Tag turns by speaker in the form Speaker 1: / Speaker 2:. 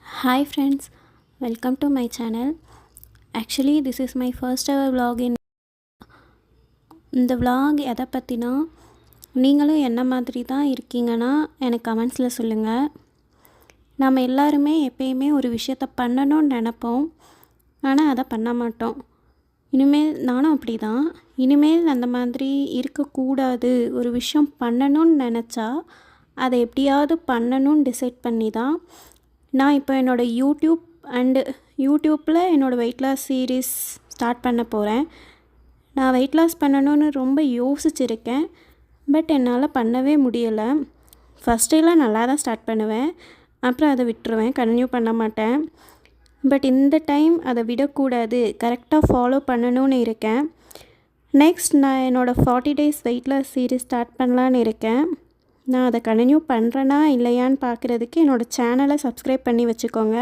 Speaker 1: Hi friends, welcome to my channel. Actually, this is my first ever vlog in இந்த vlog எதை பற்றினா நீங்களும் என்ன மாதிரி தான் இருக்கீங்கன்னா எனக்கு கமெண்ட்ஸில் சொல்லுங்கள். நம்ம எல்லாருமே எப்பயுமே ஒரு விஷயத்தை பண்ணணும்னு நினைப்போம், ஆனால் அதை பண்ண மாட்டோம். இனிமேல் நானும் அப்படி தான். இனிமேல் அந்த மாதிரி இருக்கக்கூடாது, ஒரு விஷயம் பண்ணணும்னு நினச்சா அதை எப்படியாவது பண்ணணும்னு டிசைட் பண்ணி தான் நான் இப்போ என்னோடய யூடியூப்பில் என்னோடய வெயிட் லாஸ் சீரீஸ் ஸ்டார்ட் பண்ண போகிறேன். நான் வெயிட் லாஸ் பண்ணணும்னு ரொம்ப யோசிச்சுருக்கேன், பட் என்னால் பண்ணவே முடியலை. ஃபஸ்ட்டெல்லாம் நல்லா தான் ஸ்டார்ட் பண்ணுவேன், அப்புறம் அதை விட்டுருவேன், கண்டினியூ பண்ண மாட்டேன். பட் இந்த டைம் அதை விடக்கூடாது, கரெக்டாக ஃபாலோ பண்ணணும்னு இருக்கேன். நெக்ஸ்ட் நான் என்னோடய 40 days weight loss series start பண்ணலான்னு இருக்கேன். நான் அதை கண்டினியூ பண்ணுறேனா இல்லையான்னு பார்க்குறதுக்கு என்னோடய சேனலை சப்ஸ்கிரைப் பண்ணி வச்சுக்கோங்க.